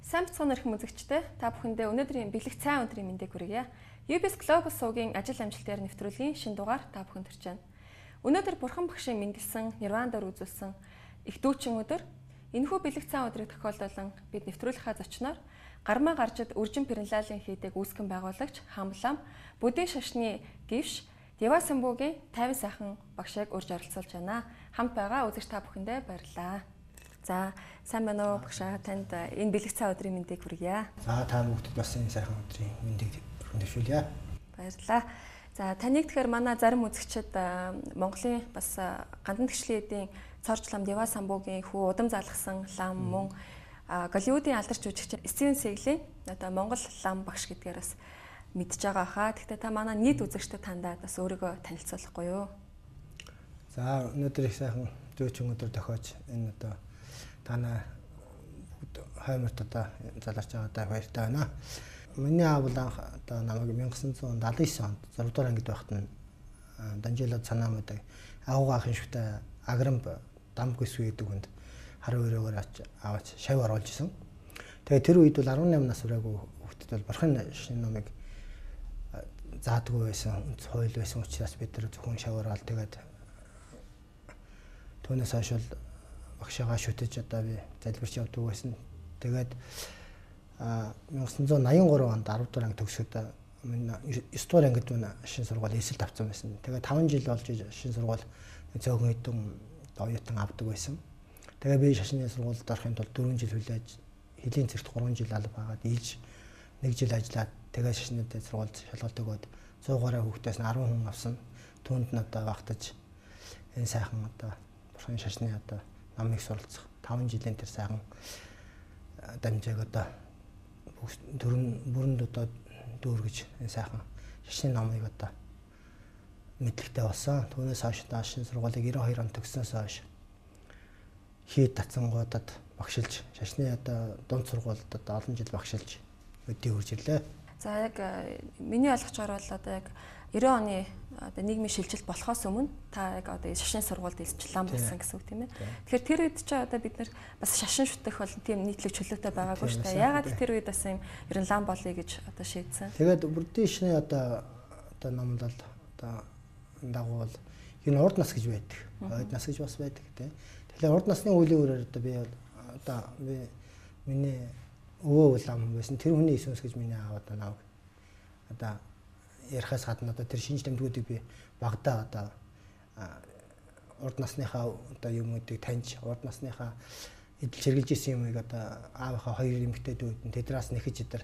Сайн бацхан өрх музыкчтэй та бүхэндээ өнөөдрийн бэлэг цай өдрийн мэндийг хүргье. UBS Global суугийн ажил амжилтаар нэвтрүүлгийн шинэ дугаар та бүхэнд хүрч байна. Өнөөдөр Бурхан багшийн мэндэлсэн Нирвандаар үзүүлсэн их дүүчин өдөр. Энэхүү бэлэг цай өдрийг тохиолдуулан бид нэвтрүүлэхээ зочноор Гармаа гаржид үржин перенлалын хийдэг үүсгэн байгуулагч Хамлам Бүдийн шашны гівш Дева Самбуугийн 50 сайхан багшийг урьж оролцуулж байна. Хамт байгаа үзэгч та бүхэндээ баярлалаа. За, сайн байна уу багшаа, танд энэ бэлэг цай өдрийн мэндийг хүргье. За, та бүгдэд бас энэ сайхан өдрийн мэндийг хүндэвшүүлье. Баярлалаа. За, таныг тэгэхээр манай зарим үзэгчид Монголын бас гандан тэгшлийн эдийн цорж лам Дева Самбуугийн хүү удам залгсан лам мөн Голливуудын алдарч жүжигч Стивен Сиглийн одоо Монгол лам багш гэдгээр бас мэдж байгаа хаа. Гэхдээ та манай нийт үзэгчдэд тандаа бас өөрийгөө танилцуулахгүй юу? За, өнөөдөр их сайхан зөөчөн өдөр тохиож энэ одоо танаа хаймарт одоо заларч байгаадаа баяртай байна. Миний аав одоо намайг 1979 онд 6 дугаар ангид байхад нь Данжилоод санаамуудыг агуугаа ахын шүтэ аграмб дамг өсвөө гэдэг хүнд хараа өрөөгөр аваач шав оруулж исэн. Тэгээ тэр үед бол 18 нас хүрээгүй хүүхдэд бол бурхан шинэ номыг заадгүй байсан, хууль байсан учраас бид тэр зөвхөн шав оруулаад тэгээд түүнээс хойш бол багшаагаа шүтэж одоо би залбирч явдаг байсан. Тэгээд 1983 онд 10 дугаар анги төгсөд 9 дугаар ангид мань шинэ сургууль эсэлд авсан байсан. Тэгээд 5 жил болж шинэ сургууль зөөгөн хэдэн оюутан авдаг байсан. Тэгээ би шашны сургуульд орохын тулд 4 жил хүлээж хэлийн цэгт 3 жил алба хагаад ийж 1 жил ажиллаад тэгээ шашны сургуульд шалгалт өгөөд 100 гаруй хүүхдээс 10 хүн авсан. Түүнд нь одоо багтаж энэ сайхан одоо бурхан шашны одоо намыг суралцах 5 жилийн тэр сайхан дамжааг одоо бүрэнд одоо дүүргэж энэ сайхан шашны намыг одоо мэдлэгтэй болсон. Түүнээс хойш шинэ сургуулийг 92 онд төгссөнөөс хойш хийд татсангуудад багшилж шашны одоо дунд сургуульд одоо олон жил багшилж өдий үрж ирлээ. За яг миний ойлгочоор бол одоо яг 90 оны одоо нийгмийн шилжилт болохоос өмнө та яг одоо шашны сургуульд илж лам болсон гэсэн үг тийм ээ. Тэгэхээр тэр үед ч одоо бид нар бас шашин шүтэх бол тийм нийтлэг чөлөөтэй байгаагүй шүү дээ. Ягаад тэр үед бас юм ер нь лам болъё гэж одоо шийдсэн. Тэгээд бүрдийн шашны одоо номд бол одоо дагуу бол энэ урд нас гэж байдаг. Ойд нас гэж бас байдаг тийм. Тэгэхээр урд насны үеийн үрээр одоо би одоо миний өвөө лам байсан. Тэр хүний эсвэс гэж миний аав одоо наваг одоо ярихаас гадна одоо тэр шинж тэмдгүүдийг би багада одоо урд насныхаа одоо юмуудыг таньж урд насныхаа эдэл чиргэлж исэн юмыг одоо аавынхаа хоёр эмэгтэй дүүд нь тэдраас нэхэж идэр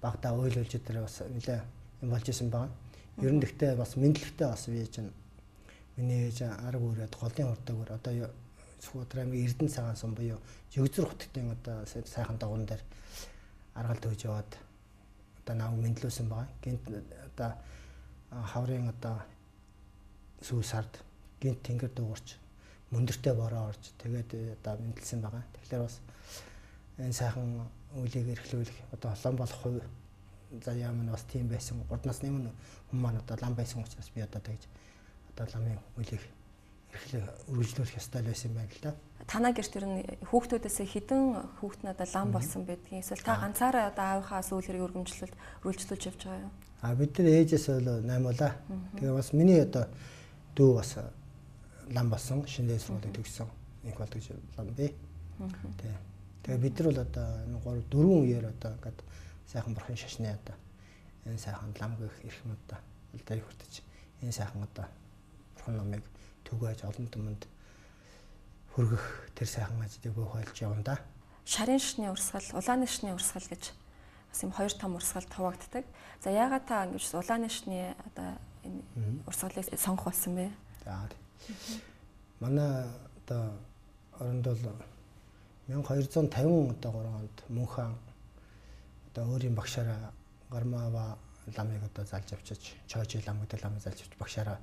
багада ойлуулж идэр бас нэлээ юм болж исэн байна. Ер нь гэхдээ бас мэдлэгтэй бас би чинь миний ээж арга үрээд голын урдаагаар одоо Сүхбаатарын Эрдэнэ цагаан сум буюу Жигзүр хотын одоо сайхан дагуун дээр аргалт өгж яваад одоо нав мэдлүүлсэн байгаа. Гинт одоо хаврын одоо сүүл сард гинт тэнгэр дуугарч мөндөртэй бороо орж тэгээд одоо мэдлсэн байгаа. Тэгэхээр бас энэ сайхан үлийг эрхлүүлэх одоо лам болох хувь заяа маань бас тийм байсан. Урд насны хүн маань одоо лам байсан учраас би одоо тэгж одоо ламын үлийг үргэлжлүүлэх ёстой байсан юм байна л да. Танаа гэрт ер нь хүүхдүүдээс хэдэн хүүхэд нь одоо лам болсон байдгийг эсвэл та ганцаараа одоо аавынхаа сүүл хэрэг үргэлжлүүлж явж байгаа юу? Бид нар ээжээс бол 8 улаа. Тэгээ бас миний одоо дүү бас лам болсон, шинэ сургуулийг төгссөн. Инх бол гэж лам бэ. Тэгээ бид нар бол одоо 3 4 үеэр одоо ингээд сайхан бурхан шашны одоо энэ сайхан лам гэх эрх юм одоо үлдээ хүртэж энэ сайхан одоо бурхан намыг түгээж олон түмэнд хүргэх тэр сайхан ажлыг бөхөөлж явна да. Шарын шашны урсгал, улааны шашны урсгал гэж бас юм хоёр том урсгал хуваагддаг. За яагаад та ингэж улааны шашны одоо энэ урсгалыг сонгох болсон бэ? За. Манай одоо оронд бол 1250 одоо 3 онд мөн хаан одоо өөрийн багшаараа Гармаа ламыг одоо залж авчиж, Чожи лам гэдэг ламыг залж авч багшаараа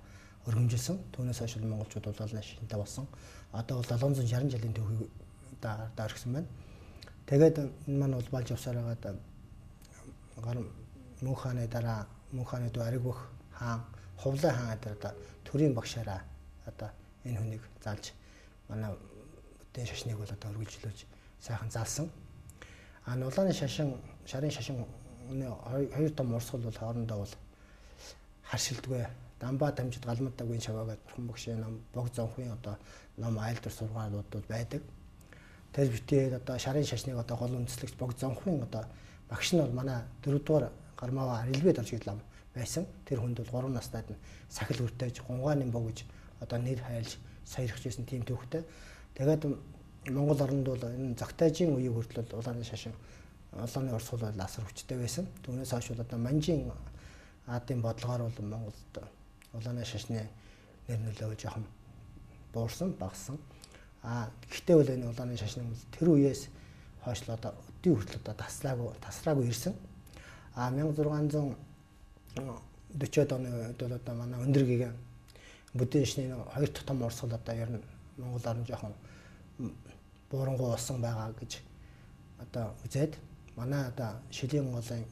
өргөмжилсөн. Түүнээс хойш монголчууд бол улааны шинтэй болсон. Одоо бол 760 жилийн түүхийг одоо орхисон байна. Тэгээд энэ маань бол болж явсаар байгаа мөн хааны дараа мөн хааны дүү Аригвөх хаан, Хувлын хаан одоо төрийн багшаараа одоо энэ хүнийг залж манай бүдийн шашныг бол одоо өргөжлүүлж сайхан залсан. Нулааны шашин, шарын шашин хоёр том урсгал бол хоорондоо бол харшилдгүй. Дамбаа дамжид галмад дагвын шаваагаад бурхан багшийн ном бог зонхын одоо ном айлдвар сургаалууд байдаг. Тэр битээ одоо шарын шашныг одоо гол үндэслэгч бог зонхын одоо багш нь бол манай 4 дугаар гармаава Рэлбэд орж ирлээ байсан. Тэр хүнд бол 3 настайд нь сахил өртөөж гунгааны бог гэж одоо нэр хайлж саярхж байсан тийм төвхтэй. Тэгээд Монгол оронд бол энэ Зогтайжийн үеийг хүртэл улааны шашин улааны урсгал бол асар хүчтэй байсан. Түүнээс хойш бол одоо Манжийн аадын бодлогоор бол Монголд улааны шашны нэр нөлөө жоохон буурсан, багассан. Гэхдээ бол энэ улааны шашны тэр үеэс хойш л одоо өдний хүртэл одоо тасраагүй ирсэн. 1640-од оны үед бол одоо манай Өндөргийн бүдийн шашны хоёр дахь том урсгал одоо ер нь Монгол орн жоохон буурангуй болсон байгаа гэж одоо үзээд манай одоо Шилийн голын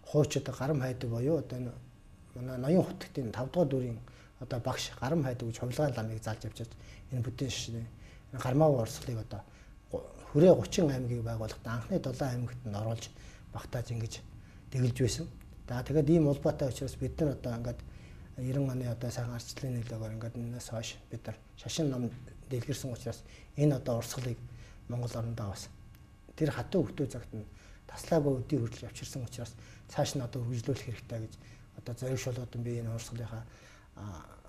хуучид гарам хайдаг буюу одоо энэ манай ноён хутгтын 5 дугаар дүрийн одоо багш гарам хайдаг гэж хувилгаан ламыг заалж авчиж энэ бүдийн шашны гармаа урсгалыг одоо хүрээ 30 аймгийг байгуулахдаа анхны 7 аймагт нь оруулж багтааж ингэж дэглэж байсан. Тэгээд ийм улбаатай учраас бид нар одоо ингээд 90 оны одоо сайхан арчлалын нөлөөгөөр ингээд энэс хойш бид нар шашин ном дэлгэрсэн учраас энэ одоо урсгалыг Монгол орондоо бас тэр хатуу хөвтөө цагт нь таслаагүй өдий хүртэл авчирсан учраас цааш нь одоо үргэлжлүүлэх хэрэгтэй гэж одоо зоригшуулаад би энэ урсгалынхаа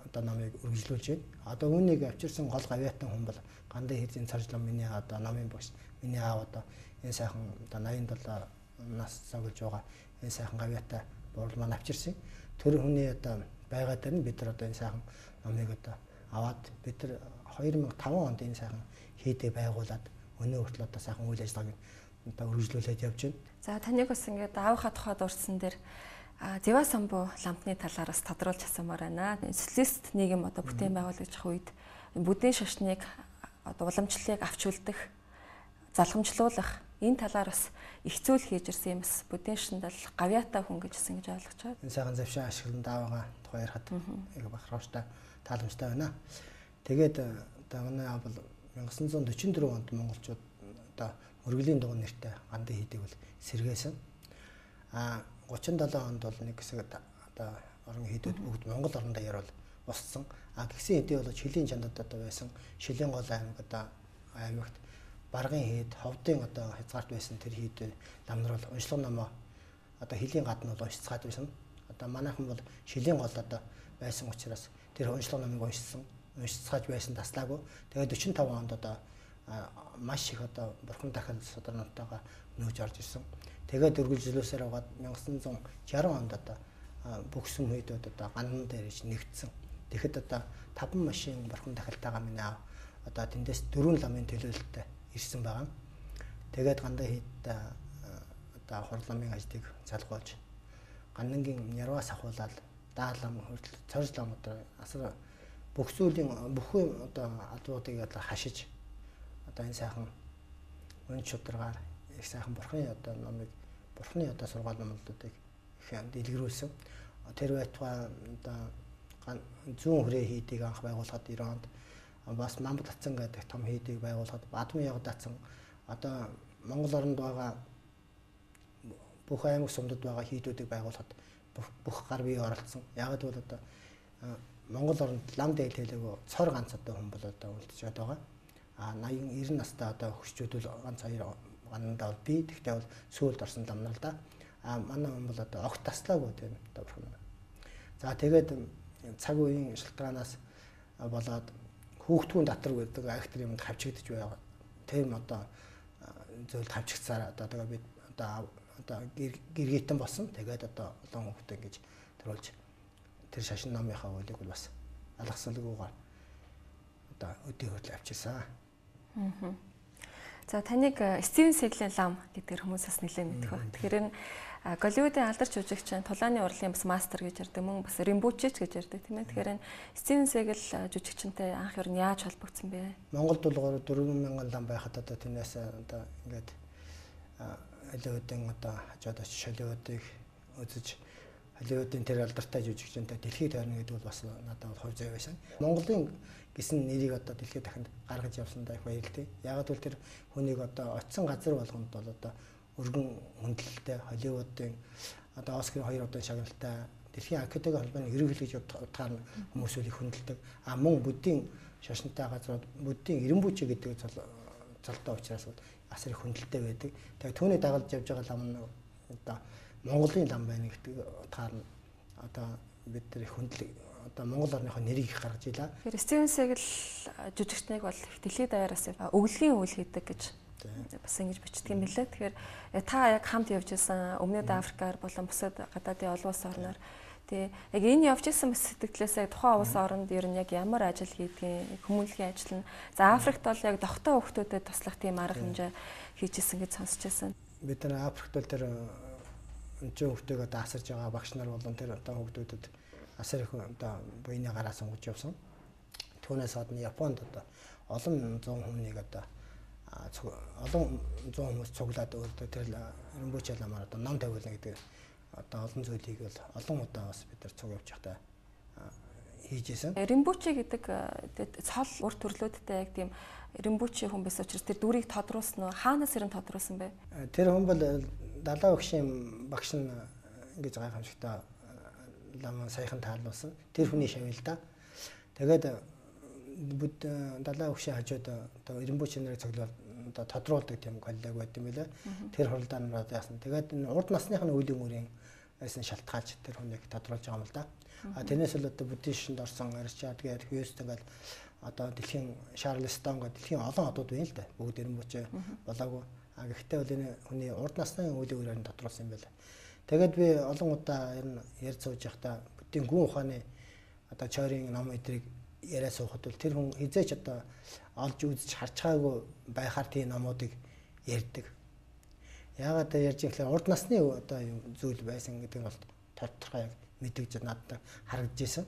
одоо номыг үргэлжлүүлж байна. Одоо үүнийг авчирсан гол гавьяатан хүн бол Гандан Хэзийн Царжлан миний одоо номын багш миний аав одоо энэ сайхан одоо 87 нас цогж байгаа энэ сайхан гавьяатай бурал маань авчирсан. Тэр хүний одоо байгаа дээр нь бид нар одоо энэ сайхан номыг одоо аваад бид нар 2005 онд энэ сайхан хийдэ байгуулад өнөө хүртэл одоо сайхан үйл ажиллагааг одоо үргэлжлүүлээд явж байна. За таныг бас ингээд аавынхаа тухайд урдсан дээр Зэва самбуу лампны талаар бас тодруулж асуумаар байна. Социалист нийгэм одоо бүтээн байгуулагч үед бүдийн шашныг одоо уламжлалыг авч үлдэх, залгамжлуулах энэ талаар бас их зүйл хийж ирсэн юм бас бүдийн шашинд л гавьяатай хүн гэжсэн гэж ойлгож байна. Энэ сайхан завшин ашиглан даавгаа тухай ярихад яг бахархауштай тааламжтай байна. Тэгээд одоо манай аав бол 1944 онд монголчууд одоо өргөлийн дугуй нэртэй Гандан хийдэг бол сэргээсэн. 37 онд бол нэг хэсэг одоо орон хийдүүд бүгд Монгол орондоо ярил босцсон. Гисэн хэдий бол Шилийн чандад одоо байсан Шилийн гол аймаг одоо аймагт Баргын хэд, Ховдын одоо хязгаарт байсан тэр хийдүүд ламнар бол уншлага номоо одоо Хилийн гадна бол уншицгаад байсан. Одоо манайхан бол Шилийн гол одоо байсан учраас тэр уншлага номыг уншицгааж байсан таслаагүй. Тэгээд 45 онд одоо маш их одоо бурхан дахин сударнуудтайгаа нөөж орж ирсэн. Тэгээд үргэлжлүүлсээр байгаад 1960 онд одоо бүх сүм хийдүүд одоо гандан дээр ич нэгдсэн. Тэгэхэд одоо 5 машин бурхан дахилтайгаа миний аав одоо тэндээс 4 ламын төлөөлөлтөд ирсэн байгаа. Тэгээд Гандан хийдтэй одоо хурламын ажлыг залгуулж Гандангийн Нярваас ахуулаад даалам хүртэл цоржлам одоо асар бүх зүйлийн бүхэн одоо албуудыг одоо хашиж одоо энэ сайхан үн чударгаар их сайхан бурхны одоо номыг бурхны одоо сургаал номлолуудыг их дэлгэрүүлсэн. Тэр байтугай одоо зүүн хүрээ хийдийг анх байгуулахад 90 онд бас Мамбат Атсан гэдэг том хийдийг байгуулахад Бадмын явд атсан одоо Монгол оронд байгаа бүх аймаг сумдад байгаа хийдүүдийг байгуулахад бүх гар бие оролцсон. Яг л бол одоо Монгол оронд лам дээлэлээгөө цор ганц одоо хүн бол одоо үлдчихэж байгаа. 80 90 настай одоо хөшчүүд бол ганц хоёр ганандаа бол би тэгтээ бол сүүлд орсон ламнаа л да. Манай хүн бол одоо огт таслаагүй тийм одоо бурхан. За тэгээд цаг үеийн шалтгаанаас болоод хүүхдгүүн татвар гэдэг актер юмд хавчигдж байгаа. Тийм одоо зөвл хавчигдсаар одоо тэгээ бид одоо гэргитэн болсон. Тэгээд одоо олон хүүхдээ ингэж төрүүлж тэр шашин номынхаа хуулийг бол бас алгасалгүйгээр одоо өдөө хүртэл авчирсан. За таныг Стивен Сеглийн лам гэдгээр хүмүүс бас нэлээд мэдэх ба. Тэгэхээр энэ Голливуудын алдарч жүжигч Тулааны урлагийн бас мастер гэж ярьдаг, мөн бас Римбучич гэж ярьдаг тийм ээ. Тэгэхээр энэ Стивен Сегл жүжигчтэй анх ер нь яаж холбогдсон бэ? Монголд бол 4,000 лам байхад одоо тэрнээс одоо ингээд Холливуудын одоо хажууд очиж Холливуудыг үзэж Холливуудын тэр алдартай жүжигчтэй дэлхийд тойрно гэдэг бол бас надад бол хувь зүй байсан. Монголын гэсэн нэрийг одоо дэлхийд дахинд гаргаж явсандаа их баярлалаа. Яг л тэр хүнийг одоо очисон газар болгонд бол одоо өргөн хүндлэлтэй Холливуудын одоо Оскарын 2 удаа шагналтай дэлхийн академик холбооны ерөнхий гэж утгаар хүмүүс их хүндэлдэг. Мөн буддийн шашинтай газрууд буддийн эренбүүчэ гэдэг цолтой учраас асар их хүндэлтэй байдаг. Тэгээд түүний дагалж явж байгаа лам нь одоо Монголын лам байна гэдэг утгаар нь одоо бид нар их хүндлэг одоо Монгол орныхоо нэрийг их гаргаж илаа. Тэгэхээр Стивен Сегл жүжигчнийг бол дэлхийд даяараас өвлөгийн үйл хийдэг гэж бас ингэж бичдэг юм билээ. Тэгэхээр та яг хамт явж исэн Өмнөд Африкаар болон бусад гадаадын олон улс орноор тэгээ яг энэ явж исэн сэтгэлээс яг тухайн улс оронд ер нь яг ямар ажил хийдгийг хүмүүнлэгийн ажил нь за Африкт бол яг дохтой хүмүүстэд туслах тийм арга хэмжээ хийж исэн гэж сонсч байсан. Бид нар Африкт бол тэр өнцөн хүмүүстэйг одоо асарж байгаа багш нар болон тэр одоо хүмүүстэд асар их одоо буйны гараа сонгож явсан. Түүнээс гадна Японд одоо олон 100 хүнийг одоо олон 100 хүмүүс цуглаад өөртөө тэр Римбуче ламаар одоо ном тавиулна гэдэг одоо олон зүйлийг бол олон удаа бас бид нар цуг явж байхдаа хийж исэн. Римбуче гэдэг цол ур төрлөөдтэй яг тийм Римбуче хүн байсан учраас тэр дүрийг тодруулсан уу? Хаанаас ирэн тодруулсан бэ? Тэр хүн бол далаа багшийн багш нь ингэж гайхамшигтай лам саяхан таалуулсан. Тэр хүний шавь л да. Тэгээд далаа багшийн хажууд одоо Римбуче нарыг цоглол одоо тодруулдаг тийм коллег байт юм билээ. Тэр хуралдаа нь яасан. Тэгээд урд насныхны үеийн мөрийн байсан шалтгаалж тэр хүнийг тодруулж байгаа юм л да. Тэрнээс л одоо буддизмд орсон Ричард гэдэг Хьюст ингээд одоо дэлхийн Шарлстон гэдэг дэлхийн олон одууд байна л да. Бүгд Римбуче болоогүй. Гэхдээ бол энэ хүний урд насны үеийн өрөөр нь тодруулсан юм байна. Тэгээд би олон удаа ер нь ярьж сууж байхдаа буддийн гүн ухааны одоо чойрын ном эдрийг яриа суухад бол тэр хүн хизээч одоо олж үзэж харж байгаагүй байхаар тийм номуудыг ярьдаг. Яагаад ярьж ихлээр урд насны одоо зүйл байсан гэдэг нь бол тодорхой яг мэдэгж надад харагдж исэн.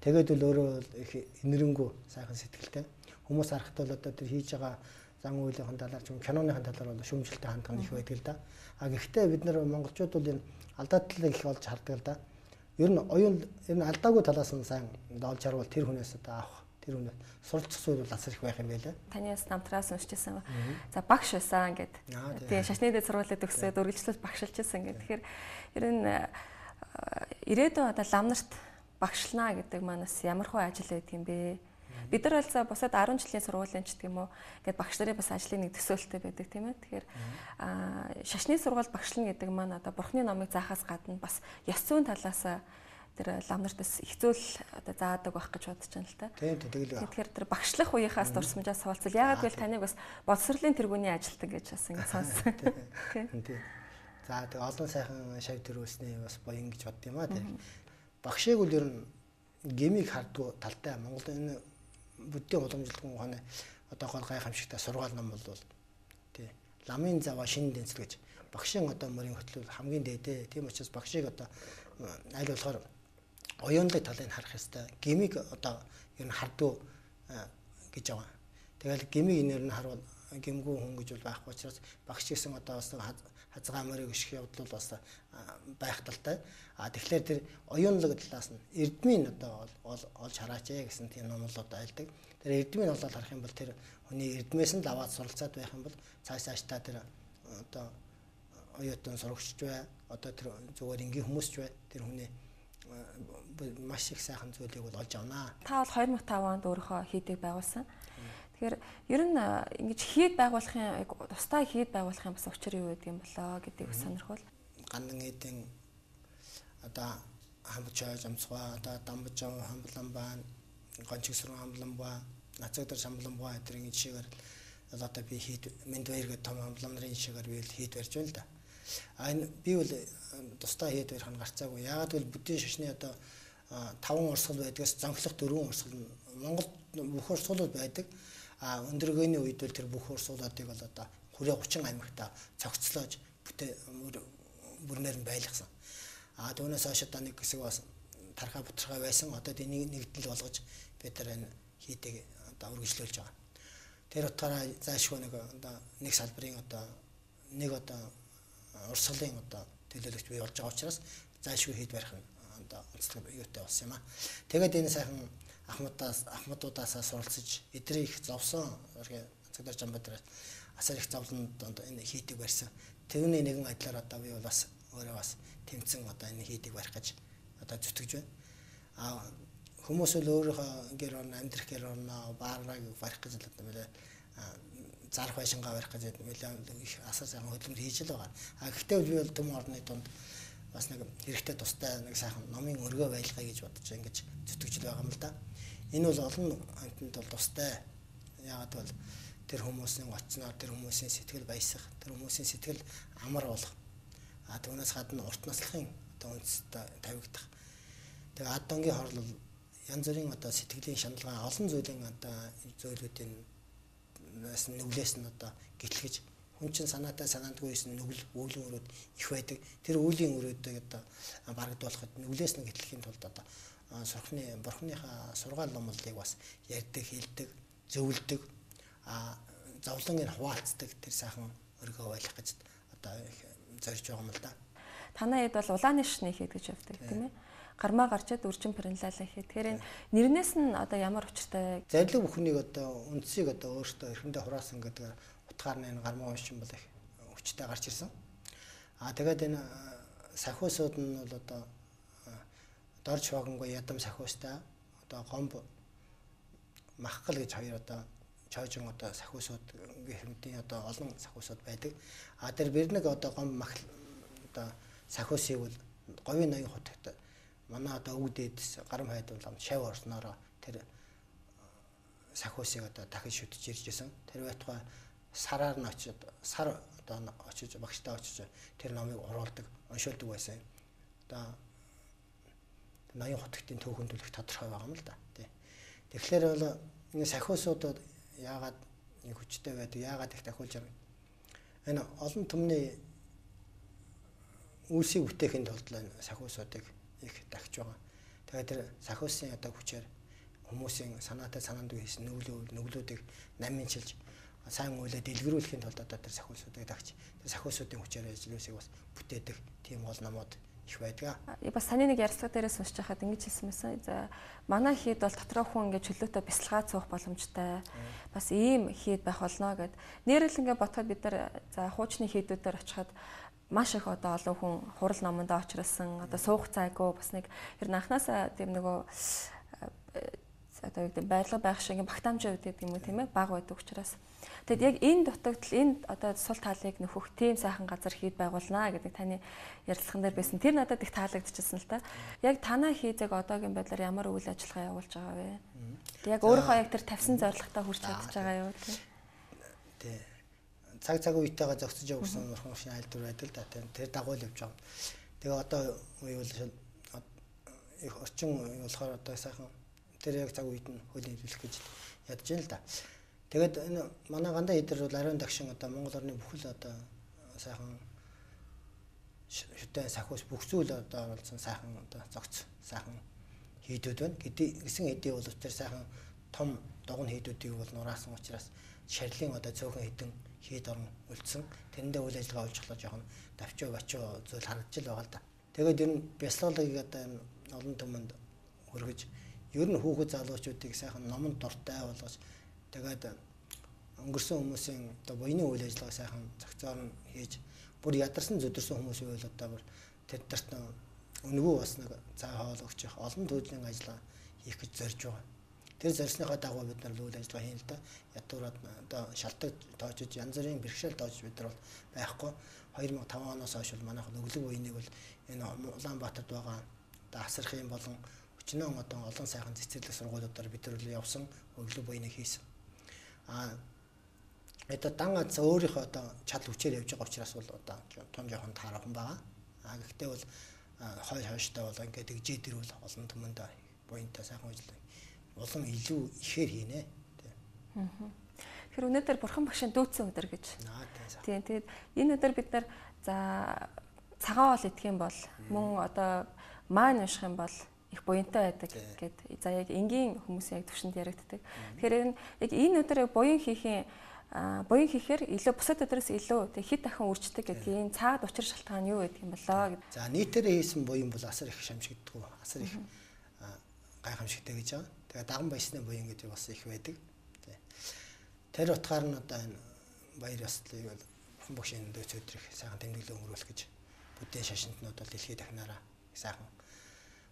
Тэгээд бол өөрөө их инэрэнгүү сайхан сэтгэлтэй. Хүмүүс харахад бол одоо тэр хийж байгаа зан үйлийн талаар ч киноныхын талаар бол шүүмжлэлтэй хандгал их байдаг л да. Гэхдээ бид нар монголчууд бол энэ алдаадлыг их олж хардаг л да. Ер нь оюун ер нь алдаагүй талаас нь сайн олж харвал тэр хүнээс одоо авах тэр хүнээс суралцах зүйл бол асар их байх юм байлаа. Танаас намтраас уншижсэн. За багш байсан гэд. Тэгээ шашны дэд сургуулиуд төгсөөд үргэлжлүүлж багшилж байсан гэд. Тэгэхээр ер нь ирээдүйн одоо лам нарт багшлнаа гэдэг манаас ямар хөө ажил байдаг юм бэ? Бид нар бол за бусад 10 жилийн сургуулийн ч гэх юм уу гээд багш нарын бас ажлын нэг төсөөлттэй байдаг тийм ээ. Тэгэхээр шашны сургууль багшлна гэдэг маань одоо бурхны номыг заахаас гадна бас ёс зүйн талаас тэр лам нартаас их зүйл одоо заадаг байх гэж бодож байна л та. Тэгэхээр тэр багшлах үеийнхаас дурсамжаас суулцвал яагаад гэвэл таныг бас боловсролын тэргүүний ажилтдаг гэж бас ингэ сонссон. Тийм. За тэг олон сайхан шав төрөөсний бас боён гэж бодд юм аа тийм. Багшийг бол ер нь гэмиг хардгуу талтай Монгол энэ буддийн уламжлалт ухааны одоо гол гайхамшигтай сургаал ном бол тий ламын заваа шинэ дэнцэл гэж багшийн одоо мөрийн хөтлөл хамгийн дээдээ. Тийм учраас багшийг одоо аль болохоор оюунлаг талыг харах ёстой. Гэмиг одоо ер нь хардгуу гэж байгаа. Тэгэл гэмиг энээр нь харуул гэмгүү хүн гэж бол байхгүй учраас багш гэсэн одоо бас хазгаа мөрийг өшөх явдал бас байх талтай. Тэгэхээр тэр оюунлаг талаас нь эрдмийн одоо олж хараач гэсэн тийм номлууд айлдаг. Тэр эрдмийн олол харах юм бол тэр хүний эрдмээс нь л аваад суралцаад байх юм бол цаашдаа тэр одоо оюутан сурагчч бай, одоо тэр зүгээр энгийн хүмүүс ч бай, тэр хүний маш их сайхан зүйлийг бол олж авнаа. Та бол 2005 онд өөрийнхөө хийдэг байгуулсан. Тэгэхээр ер нь ингэж хийд байгуулахын тусдаа хийд байгуулахын бас учир юу гэдэг юм болоо гэдгийг сонирхол. Гандан эдийн одоо хамбчаа жамцгаа одоо дамбаж хамблан баан гончигсрын хамблан баа нацагдар шамблан баа эдрийн жишээгээр одоо би хийд мэд баяр гэдэг том хамблан нарын жишээгээр би хийд барьж байна л да. Энэ би бол тусдаа хийд барих нь гарцаагүй. Яагаад гэвэл буддийн шашны одоо 5 урсгал байдгаас зонхлох 4 урсгал Монгол бүх урсгалууд байдаг. Өндөргөөний үед бол тэр бүх урсгалуудыг бол одоо хүрээ 30 аймагта цогцлоож бүрнээр нь байлгасан. Түүнээс хойш одоо нэг хэсэг бас тархаа бутархаа байсан. Одоо тэнийг нэгдэл болгож бид нар энэ хийдэг одоо үргэлжлүүлж байгаа. Тэр утгаараа заашгүй нэг одоо нэг салбарын одоо нэг одоо урсгалын одоо төлөөлөгч бий болж байгаа учраас заашгүй хийд барих нь одоо онцлог юутай болсон юм аа. Тэгээд энэ сайхан ахмадуудаасаа суралцж эдрийг их зовсон Цагдаа Жанбаатар асар их зовлонд энэ хийдийг барьсан. Тэрний нэгэн адилаар одоо би бол бас өөрөө бас тэмцэн одоо энэ хийдийг барих гэж одоо зүтгэж байна. Хүмүүс л өөрийнхөө гэр орно, амьдрах гэр орно, баарыг барих гэж л одоо зарах байшингаа барих гэж их асар сайхан хөдөлмөр хийж л байгаа. Гэхдээ би бол төм орны дунд бас нэг хэрэгтэй тустай нэг сайхан номын өргөө байлгая гэж бодож ингэж зүтгэж байгаа юм л да. Энэ бол олон амтнд бол тустай. Яагаад бол тэр хүмүүсийн гоцноор тэр хүмүүсийн сэтгэл баясгах, тэр хүмүүсийн сэтгэл амар болох. Түүнээс гадна урт наслахын одоо үндэстэй тавигдах. Тэгээ ад донгийн хорлол янз бүрийн одоо сэтгэлийн шаналгаа олон зүйлийн одоо зөвлөдийн нүглээс нь одоо гэтлгэж хүн чинь санаатай санаандгүй байсан нүгэл үүлийн өрөөд их байдаг. Тэр үүлийн өрөөдөө одоо барагдуулахад нүглээс нь гэтлэхийн тулд одоо бурхныхаа сургаал номлолыг бас ярьдаг, хэлдэг, зөвлөдөг, зовлонгийн хуваалцдаг тэр сайхан өргөө байлгах гэж одоо зорж байгаа юм л да. Танай хэд бол улааны шишний хийд гэж явдаг тийм ээ. Гармаа гарчаад үржин перенлалаа хийх. Тэгэхээр нэрнээс нь одоо ямар учиртай? Зарилэг бүхнийг одоо үндсийг одоо өөртөө эрхэндээ хураасан гэдэг утгаар нь энэ гармаа уншин бол их хүчтэй гарч ирсэн. Тэгээд энэ сахиусууд нь бол одоо дорж хогонгүй ядам сахиустай одоо гомб махкал гэж хоёр одоо чойжин одоо сахиусууд гэмтийн одоо олон сахиусууд байдаг. Тэр бэрнэг одоо гомб махал одоо сахиусыг бол говийн ноён хотогт манай одоо өвдөдс гарам хайдуулам шав орснороо тэр сахиусыг одоо дахиж шүтж ирж исэн. Тэр байтугай сараар нь очиж сар одоо очиж багштай очиж тэр номыг оруулдаг, уншуулдаг байсан. Одоо ноён хотогтын түүхэн төлөх тодорхой байгаа юм л да. Тэгэхээр бол энэ сахиусуудад яагаад нэг хүчтэй байдаг, яагаад их дахиулж байгаа. Энэ олон түмний үйлсийг бүтээхийн тулд сахиусуудыг их дахиж байгаа. Тэгээд тэр сахиусын одоо хүчээр хүмүүсийн санаатай санаандгүй хийсэн нүглүүдийг намынчилж сайн үйлээ дэлгэрүүлэхийн тулд одоо тэр сахиусуудыг дахиж тэр сахиусуудын хүчээр ажиллаусыг бас бүтээдэг тийм гол номууд их байдаг. Бас таны нэг ярилцлага дээрээс уншиж хахад ингэж хэлсэн байсан. За манай хийд бол дотроо хүн ингээд чөлөөтэй бясалгаа цуух боломжтой. Бас ийм хийд байх болно гэд. Нэрэл ингээд ботход бид нар за хуучны хийдүүдээр очиход маш их одоо олон хүн хурал номонд очирсан. Одоо суух цайгүй бас нэг ер нь анханасаа тийм нөгөө одоо юу гэдэг байрлал байх шиг багтаамжаа үүдээд юм уу тийм ээ баг байдаг учраас. Тэгэд яг энэ дутагдал энэ одоо сул талыг нөхөх тийм сайхан газар хийд байгуулнаа гэдэг таны ярилцлаган дээр байсан. Тэр надад их таалагдчихсан л та. Яг танаа хийдэг одоогийн байдлаар ямар үйл ажиллагаа явуулж байгаа вэ? Яг өөрийнхөө яг тэр тавьсан зорилготой хүрч чадж байгаа юу тийм. Тий. Цаг үетэйгээ зогсож явсан нурхан шин айлдвар байдаг да. Тэр дагуул явж байгаа. Тэгээ одоо үе бол их орчин болохоор одоо сайхан тэр яг цаг үед нь хуулийн хэлбэлэх гэж ядж байна л да. Тэгээд энэ манай гандаа хэдэр бол ариун дагшин одоо Монгол орны бүхэл одоо сайхан шүтэн сахиус бүх зүйл одоо оролцсон сайхан одоо зогц сайхан хийдүүд байна. Гэсэн хэдий бол тэр сайхан том догн хийдүүдийг бол нураасан учраас шарилын одоо цөөхөн хідэн хийд орн үлдсэн. Тэрэндээ үйл ажиллагаа олжглоо жоохон давчуу бачуу зүйл харагдаж л байгаа л да. Тэгээд ер нь бясалгалыг одоо энэ олон түмэнд хөргөж ер нь хүүхэд залуучуудыг сайхан номонд дуртай болгож тэгээд өнгөрсөн хүмүүсийн одоо буйны үйл ажиллагаа сайхан зохицоор нь хийж бүр ядарсан зүдэрсэн хүмүүс байвал одоо бүр тэднэрт өнгөө бас нэг цаа хоол өгчих олон төрлийн ажиллагаа хийх гэж зорж байгаа. Тэр зорьсныхаа дагуу бид нар үйл ажиллагаа хийн л да. Ядуураад одоо шалтгаан тоочж янз бүрийн бэрхшээл тоочж бид нар бол байхгүй. 2005 оноос хойш бол манайх өглөг буйныг бол энэ Улаанбаатарт байгаа одоо асархын болон өчнөө одоо олон сайхан цэцэрлэг сургуулиудаар бид нар явсан өглөг буйныг хийсэн. Одоо дан ганц өөрийнхөө одоо чадал хүчээр явж байгаа учраас бол одоо том жоохон таархан байгаа. Гэхдээ бол хойштой бол ингээд ижидэр бол олон түмэнд буйнтай сайхан ажиллаа. Улам илүү ихээр хийнэ. Тэгэхээр өнөөдөр бурхан багшийн дүүцэн өдөр гэж. Тийм. Тэгээд энэ өдөр бид нар за цагаан хоол идэх юм бол мөн одоо маань унших юм бол их буянтай байдаг гэд. За яг энгийн хүмүүсийн яг төвшөнд яригддаг. Тэгэхээр яг энэ өдөр буян хийхээр илүү бусад өдрөөс илүү тэг хэд дахин үрждэг гэдгийг цаад учир шалтгаан нь юу гэдэг юм болоо гэд. За нийтээр хийсэн буян бол асар их шамшигддаг. Асар их гайхамшигтай гэж байгаа. Тэгээд даган баясны буян гэдэг бас их байдаг. Тэр утгаар нь одоо энэ баяр ёслолыг бол бурхан багшийн дөц өдрөх сайхан тэмдэглэл өнгөрүүлэх гэж бүдэн шашинтнууд бол дэлхийд дахнараа сайхан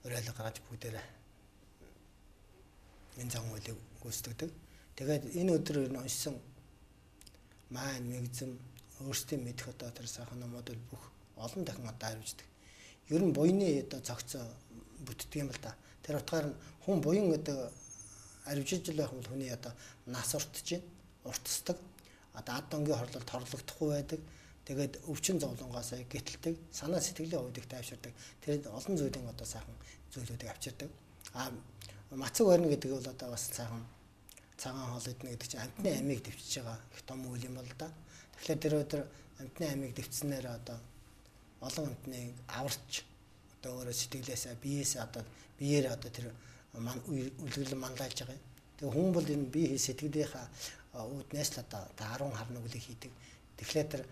уриалга гаргаж бүгдээрээ энэ зан үйлийг гүйцэтгэдэг. Тэгээд энэ өдөр нь уншсан маань мэгзэм өөрсдийн мэдэх одоо тэр сайхан номууд бүх олон дахин одоо хариуцдаг. Ер нь буйны одоо цогцоо бүтдэг юм л да. Тэр утгаар нь хүн буян одоо аривжиж л байх юм бол хүний одоо нас уртж байна, уртсдаг. Одоо ад донгийн хорлолд торлогдохгүй байдаг. Тэгээд өвчин зовлонгоос гэтэлдэг, санаа сэтгэлийн хувьд их тайвширдаг. Тэр олон зүйлийн одоо сайхан зүйлүүдийг авчирдаг. Мацаг барина гэдэг бол одоо бас сайхан цагаан хоол идэх гэдэг чинь амтны амийг дэвчиж байгаа их том үйл юм бол да. Тэгэхээр тэр өдөр амтны амийг дэвцснээр одоо олон амтныг аварч одоо өөрөө сэтгэлээсээ биеэсээ одоо биеэр одоо тэр үлгэрл мандалж байгаа юм. Тэгээ хүн бол энэ бие сэтгэлийнхаа үүднээс л одоо 10 хар нүглийг хийдэг. Тэгэхээр тэр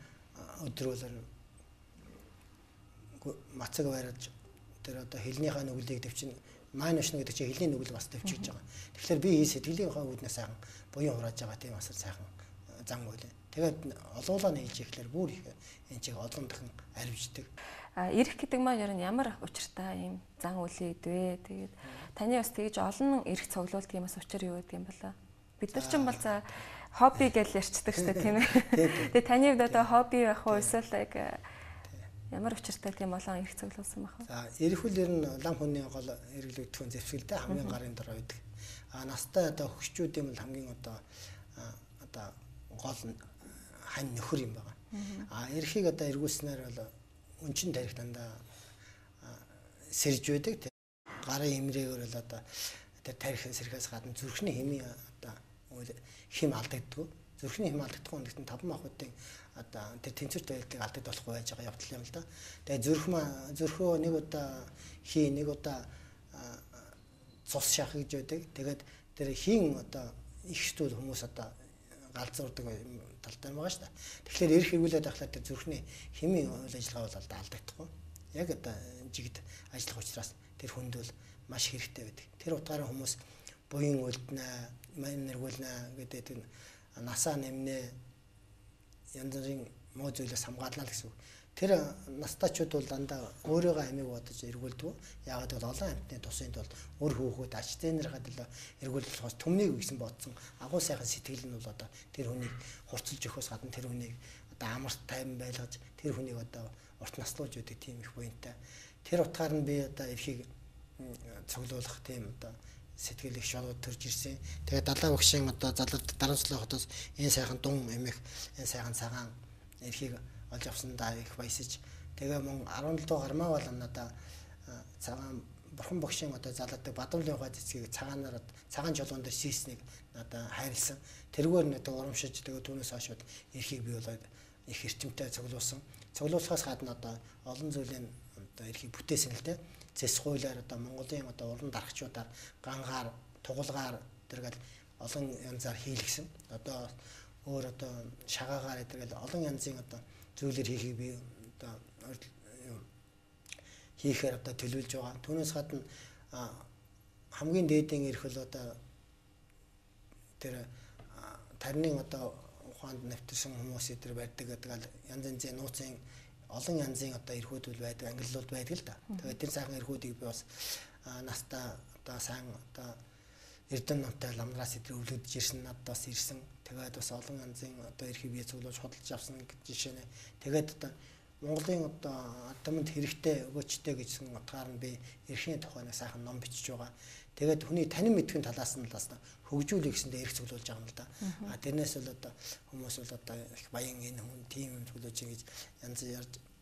өдрөөлөр мацаг барьж тэр одоо хэлнийхаа нүглийг дэвчин маань өшнө гэдэг чинь хэлний нүгэл бас дэвчиж байгаа. Тэгэхээр бие сэтгэлийнхаа үүднээс сайхан буян хурааж байгаа тийм асар сайхан зан үйл. Тэгээд олоолаа нээж ирэхлээр бүр их энэ чиг олон дахин арвиждаг. Ирэх гэдэг маань ер нь ямар учиртай юм зан үйл идвэ. Тэгээд таны бас тэгж олон ирэх цуглуулдаг юмас учир юу гэдэг юм бэлээ. Бид нар ч юм бол за хобби гэж ярьцдаг шүү дээ тийм ээ. Тэгээд таны хувьд одоо хобби байх уу эсвэл ямар учиртай тийм олон ирэх цуглуулсан байх вэ? За ирэх үл ер нь лам хүний гол эргэлэгдэхүүн зэвсгэлтэй хамгийн гарын дор байдаг. Настай одоо хөгшчүүд юм бол хамгийн одоо гол хань нөхөр юм байгаа. Эрхийг одоо эргүүлснээр бол өнчин тарих дандаа сэрж байдаг. Гарын имрээгээр бол одоо тэр тарихын сэрхээс гадна зүрхний хэмийн одоо хэм алдагддаг. Зүрхний хэм алдагдах нь гэхдээ 5 махбодын одоо тэр тэнцвэрт байлтыг алдагдахгүй байж байгаа явдал юм л да. Тэгээ зүрхөө нэг удаа нэг удаа цус шах гэж байдаг. Тэгээд тэр хийн одоо их зүйл хүмүүс одоо галзуурдаг талтай байгаа шүү дээ. Тэгэхээр эрх хэрэгүүлээд байхлаа тэр зүрхний хэмийн үйл ажиллагаа бол алдагдахгүй. Яг одоо жигд ажиллах учраас тэр хүнд бол маш хэрэгтэй байдаг. Тэр утгаараа хүмүүс буян үлднэ, мань нэргүүлнэ гэдэг насаа нэмнэ янз бүрийн муу зүйлээс хамгаална гэсэн үг. Тэр настайчууд бол дандаа өөрийнхөө амийг бодож эргүүлдэг. Яагаад гэвэл олон амьтны тусынд бол өөр хүүхэд ач зээнэрхээ төлөө эргүүлэх болохоос түмнийг өгсөн бодсон агуу сайхан сэтгэл нь бол одоо тэр хүнийг хурцлж өгөхөөс гадна тэр хүнийг одоо амарт тайван байлгаж тэр хүнийг одоо урт наслуулж өгдөг тийм их буянтай. Тэр утгаар нь би одоо эрхийг цуглуулах тийм одоо сэтгэл их шалгууд төрж ирсэн. Тэгээд далаа багшийн одоо залууд дарамтлын хотоос энэ сайхан дун эмэх, энэ сайхан цагаан эрхийг олж авсандаа их баясаж. Тэгээ мөн 17 дуу гармаа бол надаа цагаан бурхан багшийн одоо залуудаг бадамлын ухаа цэцгийг цагаан жолоон дээр шийснийг надаа хайрлсан. Тэргээр нь одоо урамшиж тэгээ түүнээс хойш эрхийг бий болоод их эрчимтэй цуглуулсан. Цуглуулахаас гадна одоо олон зүйлийн одоо эрхийг бүтээсэн л дээ. Зэс хуулиар одоо Монголын одоо уран дарагчдаар гангаар, тугалгаар тэргээл олон янзаар хийлгсэн. Одоо өөр одоо шагаагаар тэргээл олон янзын одоо зүйлэр хийхийг би одоо хийхээр одоо төлөвлөж байгаа. Түүнээс гадна хамгийн дээдийн эрх бол одоо тэр тарны одоо ухаанд нэвтэрсэн хүмүүс эдэр байдаг гэдэг янз янзын нууцын олон янзын одоо эрхүүд байдаг, ангиллууд байдаг л да. Тэгээд тэр сайхан эрхүүдийг би бас настаа одоо сайн одоо эрдэм номтой ламраас эдэр өвлөдөж ирсэн надаас ирсэн. Тэгээд бас олон янзын одоо эрхийг бий цуглуулж хөдөлж авсан гэж жишээ нэ. Тэгээд одоо Монголын одоо адамд хэрэгтэй өгөөчтэй гэжсэн утгаар нь би эрхийн тухай нэг сайхан ном бичиж байгаа. Тэгээд хүний танин мэдхийн талаас нь бас хөгжүүлэх гэсэндээ эрх цуглуулж байгаа юм л да. Тэрнээс бол одоо хүмүүс бол одоо их баян энэ хүн тийм юм цуглуулж ингэж янз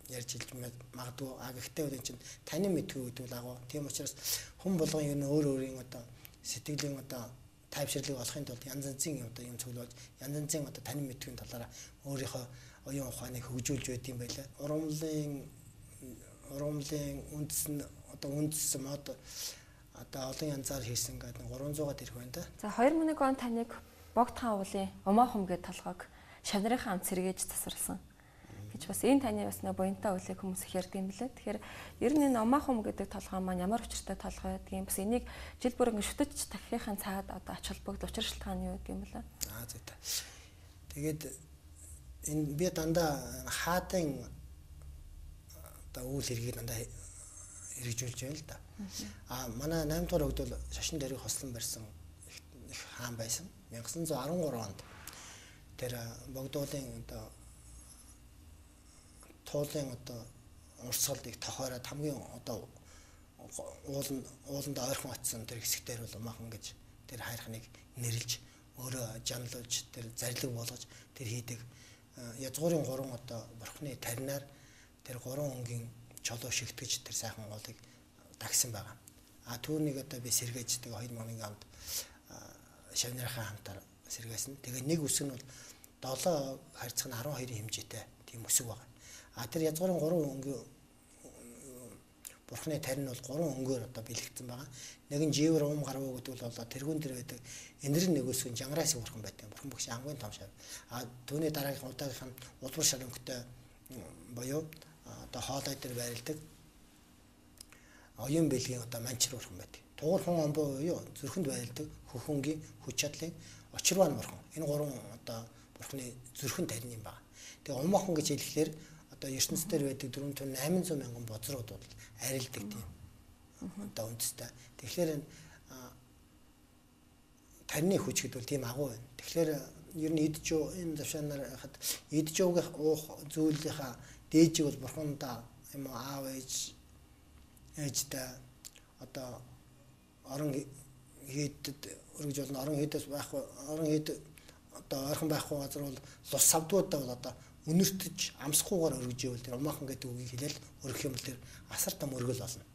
ярьж хэлж магадгүй. Гэхдээ энэ чинь танин мэдхүй гэдэг бол агуу. Тийм учраас хүн болгон ер нь өөр өөрийн одоо сэтгэлийн одоо тайвширлыг олохын тулд янз янзын одоо юм цуглуулж янз янзын одоо танин мэдхийн талаараа өөрийнхөө оюун ухааныг хөгжүүлж байт юм байлаа. Урамлын үндэс нь одоо үндэс мод одоо олон янзаар хийсэн гэдэг 300-аад ирэх байна да. За 2001 он таныг Богдхан уулын Умаахум гэдэг толгойг шавнырынхаа амт сэргээж засварласан. Гэж бас энэ таны бас нэг буянтай үйлийг хүмүүс их ярьдаг юм лээ. Тэгэхээр ер нь энэ Умаахум гэдэг толгой маань ямар учиртай толгой гэдэг юм бас энийг жил бүр ингэ шүтэж тахихын цаад одоо ач холбогдол учир шалтгаан нь юу гэдэг юм бэлээ. Зүйтэй. Тэгээд энэ би дандаа хаатын одоо үйл хэргийг дандаа хэрэгжүүлж байна л да. Манай 8 дугаар өгд бол шашин дээрийг хослон барьсан их хаан байсан. 1913 онд тэр богдуулын одоо туулын одоо урсгалыг тохиороод хамгийн одоо ууланд ойрхон очсон тэр хэсгээр бол умаахан гэж тэр хайрхныг нэрлж өөрөө жанлуулж тэр зарлиг болгож тэр хийдэг язгуурын 3 одоо бурхны таринаар тэр 3 өнгийн чолоо шигтгэж тэр сайхан уулыг тагсан байгаа. Түүнийг одоо би сэргээж тэгээ 2001 онд шавнырынхаа хамтаар сэргээсэн. Тэгээ нэг үсэг нь бол 7 харьцах нь 12 хэмжээтэй тийм үсэг байгаа. Тэр язгуурын 3 өнгийн бурхны тарин бол 3 өнгөөр одоо бэлэгдсэн байгаа. Нэг нь живэр гарав гэдэг бол тэргүүн дээр байдаг энэрийн нэг үсэг жангараас бурхан байдаг. Бурхан багш хамгийн том шав. Түүний дараагийн удаагийнх нь улбар шаранхтай боёо одоо хоолой дээр байрладаг оюун бэлгийн одоо манчир бурхан байдаг. Тугур хон омбоо юу зүрхэнд байрладаг хөхөнгийн хүч чадлын очирван бурхан. Энэ 3 одоо бурхны зүрхэн тарин юм байна. Тэгээ умаахан гэж хэлэхлээр одоо ертөнцийн дээр байдаг 400-800 мянган бозрууд бол арилдаг тийм. Одоо үндэстэй. Тэгэхээр тарины хүч гэдэг бол тийм агуу байна. Тэгэхээр ер нь иджөө энэ завшаанаар хахад иджөөгийн уух зүйлийнхаа дээжиг бол бурхандаа юм уу аав ээжтэй одоо орон хийдэд өргөж болно. Орон хийдээс байхгүй орон хийд одоо ойрхон байхгүй газар бол лус савдуудаа бол одоо үнэртэж амсахгүйгээр өргөж ивэл тэр умаахан гэдэг үгийг хэлээл өргөх юм бол тэр асар том өргөл болно.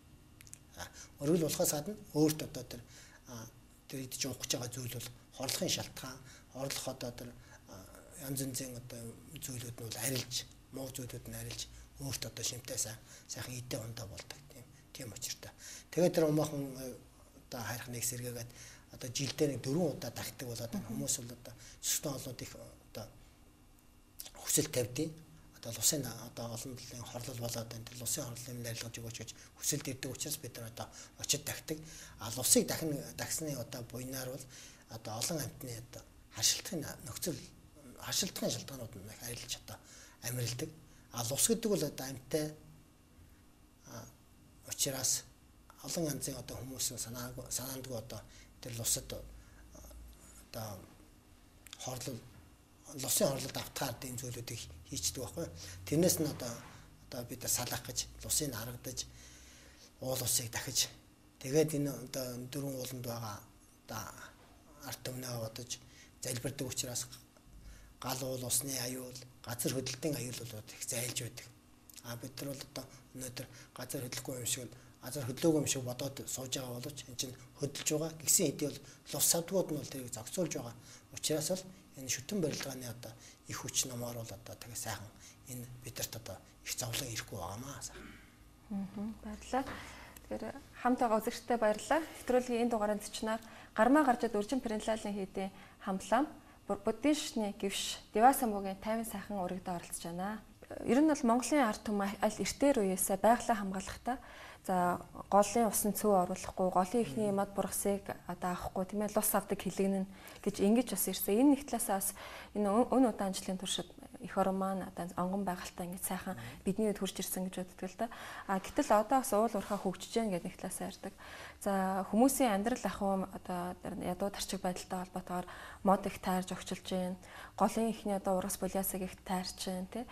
Өргөл болохоос гадна өөрт одоо тэр идэж уух гэж байгаа зүйл бол хорлохын шалтгаан, хорлох одоо тэр янз янзын одоо зүйлүүд нь бол арилж, муу зүйлүүд нь арилж өөрт одоо шимтэй сайхан идэ ундаа болдог тийм учиртай. Тэгээд тэр умаахан одоо хайрхныг сэргээгээд одоо жилдээ нэг 4 удаа тагтдаг болоод хүмүүс бол одоо сүстэн олнууд их одоо хүсэл тавьдیں۔ Одоо лусын одоо олон талын хорлол болоод энэ лусын хорлолын арилгаж өгөөч гэж хүсэлд ирдэг учраас бид нар одоо очиж тагтдаг. Лусыг дагсны одоо буйнаар бол одоо олон амьтны одоо харшилтын нөхцөл харшилтын шалтгаанууд нь арилж одоо амьралдаг. Лус гэдэг бол одоо амьтай учраас олон янзын одоо хүмүүсийн санаандгүй одоо тэр лусад одоо хорлол лусын хорлолд автахаар ийм зүйлүүдийг хийчдэг байхгүй. Тэрнээс нь одоо бид салах гэж лусыг харагдаж уул усыг дахиж тэгээд энэ одоо 4 ууланд байгаа одоо арт өмнөө бодож залбирдаг учраас гал уул усны аюул газар хөдлөлтийн аюул бол их зайлж байдаг. Бид нар бол одоо өнөөдөр газар хөдлөхгүй юм шиг газар хөдлөөгүй юм шиг бодоод сууж байгаа боловч энэ чинь хөдөлж байгаа. Гисэн хэдий бол лус савдгууд нь бол тэрийг зогсоолж байгаа. Учираас л энэ шүтэн барилгааны одоо их хүч номоор бол одоо тэгээ сайхан энэ бидэрт одоо их зовлон ирэхгүй байгаамаа. Баярлалаа. Тэгэхээр хамт байгаа үзэгчдэд баярлалаа. Нэвтрүүлгийн энэ дугааранд зочноор гармаа гарчад үржин Перенлалын хийдийн хамлам буддистны гівш Девасамбугийн 50 сайхан урагд оролцож байна. Ер нь бол Монголын ард түмэн аль эртээр үеэсээ байгалаа хамгаалахдаа за голын усан цөв оруулахгүй, голын ихний мод бургасыг одоо авахгүй тийм ээ лус авдаг хилэгнэн гэж ингэж бас ирсэн. Энэ нэг талаасаа бас энэ өн удаан жилийн туршид эх орон маань одоо онгон байгальтаа ингэж сайхан бидний үед хурж ирсэн гэж боддог л да. Гэтэл одоо бас уул уурхаа хөгжиж гэн гэдэг нэг талаасаа ярьдаг. За хүмүүсийн амьдрал ахуй одоо ядуу тарчиг байдалтай холбоотойгоор мод их тайрж огчилж гэн. Голын ихний одоо ургас булиасыг их тайрч гэн тий.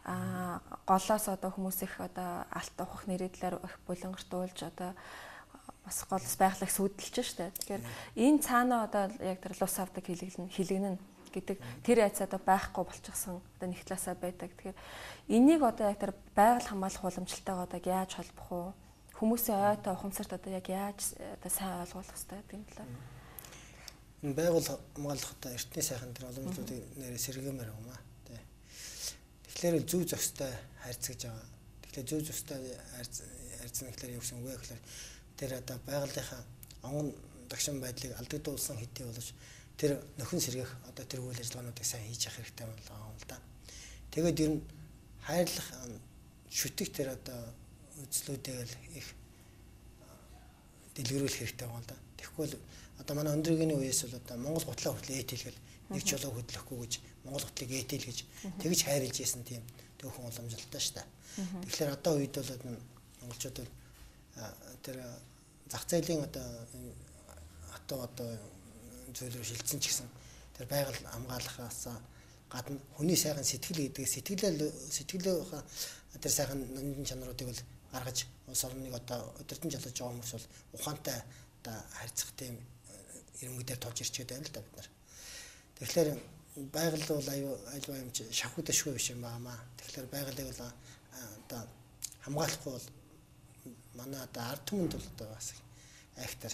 Голоос одоо хүмүүс их одоо алт ухах нэрийдлэр их булангартуулж одоо бас голос байгалыг сүудэлж штэ. Тэгэхээр энэ цаанаа одоо яг тэр лус авдаг хилэгнэн гэдэг тэр айц одоо байхгүй болчихсон одоо нэг талаасаа байдаг. Тэгэхээр энийг одоо яг тэр байгаль хамгаалах уламжлалтайгаа одоо яаж холбох вэ? Хүмүүсийн ойтой ухамсарт одоо яг яаж одоо сайн ойлгох хэрэгтэй гэдэг юм лээ. Энэ байгаль хамгаалах одоо эртний сайхан тэр уламжлалтыг нэрээ сэргэмээр юм аа. Тэгэхээр зөв зөвстэй харьцаж байгаа. Тэгэхээр зөв зөвстэй харьцна гэхээр юу гэсэн үг вэ гэхээр тэр одоо байгалийнхаа онгон дагшин байдлыг алдагдуулсан хэдий боловч тэр нөхөн сэргэх одоо тэр үйл ажиллагаануудыг сайн хийж явах хэрэгтэй байна л да. Тэгээд ер нь хайрлах шүтэх тэр одоо үзлүүдийг л их дэлгэрүүлэх хэрэгтэй байна л да. Тэгэхгүй л одоо манай өндрөгийн үеэс бол одоо Монгол гутлаа хүртэл эйт хэлгээл нэг ч болоо хөдлөхгүй гэж Монгол хотыг ээтэл гэж тэгж хайрлаж ийсэн тийм төөхөн уламжлалтай шүү дээ. Тэгэхээр одоо үед бол монголчууд тэр зах зээлийн одоо зүйл рүү шилжсэн ч гэсэн тэр байгаль хамгаалахаас гадна хүний сайхан сэтгэл гэдэг сэтгэлээ тэр сайхан нандин чанаруудыг бол гаргаж улс орныг одоо удирдан жолоож байгаа хүмүүс бол ухаантай одоо харьцах тийм ирмэгдээр тулж ирчээд байна л да бид нар. Тэгэхээр байгаль бол альва юм чи шавхуудашгүй биш юм баамаа. Тэгэхээр байгалыг бол одоо хамгаалахгүй бол манай одоо ард түмэнд бол одоо бас айхтар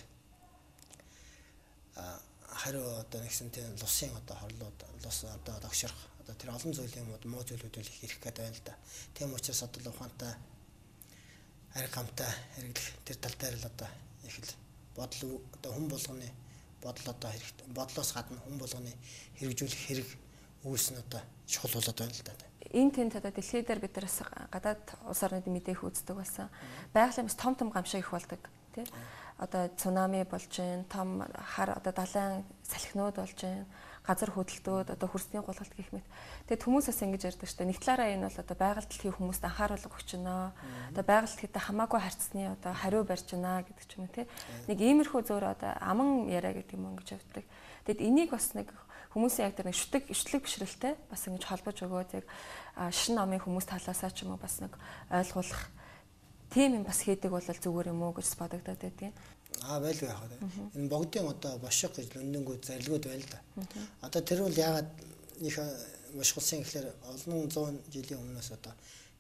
хариу одоо нэгсэн тийм лусын одоо хорлууд лус одоо огшрох одоо тэр олон зүйлийн муу зүйлүүд л их ирэх гэдэг байна л да. Тийм учраас одоо ухаантай ариг гамтай хэрэглэх тэр тал дээр л одоо их л бодол одоо хүн болгоны бодол одоо хэрэгтэй бодлоос гадна хүн болгоны хэрэгжүүлэх хэрэг үүс нь одоо чухал болоод байна л да. Энэ тэнд одоо дэлхий дээр бид нараас гадаад улс орнуудын мэдээх үздэг болсон. Байгалийн бас том гамшиг их болдог тий. Одоо цунами болж гин том хар одоо далайн салхинууд болж гин газар хөдөлтүүд одоо хөрсний гулгалт гэх мэт. Тэгээд хүмүүсээс ингэж ярьдаг шүү дээ. Нэг талаараа энэ бол одоо байгаль дэлхийн хүмүүст анхааруулга өгч байна. Одоо байгаль дэлхийдээ хамаагүй харьцны одоо хариу барьж байна гэдэг ч юм уу тий. Нэг иймэрхүү зөөр одоо аман яриа гэдэг юм ингэж явдаг. Тэгэд энийг бас нэг хүмүүсийн яг тэр нэг шүтлэг бишрэлтэй бас ингэж холбож өгөөд яг шин номын хүмүүс талаасаа ч юм уу бас нэг ойлгуулах тийм юм бас хийдэг бол зүгээр юм уу гэж бодогдоод байдгийн. Байлгүй яах вэ? Энэ богдын одоо бошиг гэж лөндөнгүүд зарилгууд байна л да. Одоо тэр бол ягаад их бошголсон гэхээр олон 100 жилийн өмнөөс одоо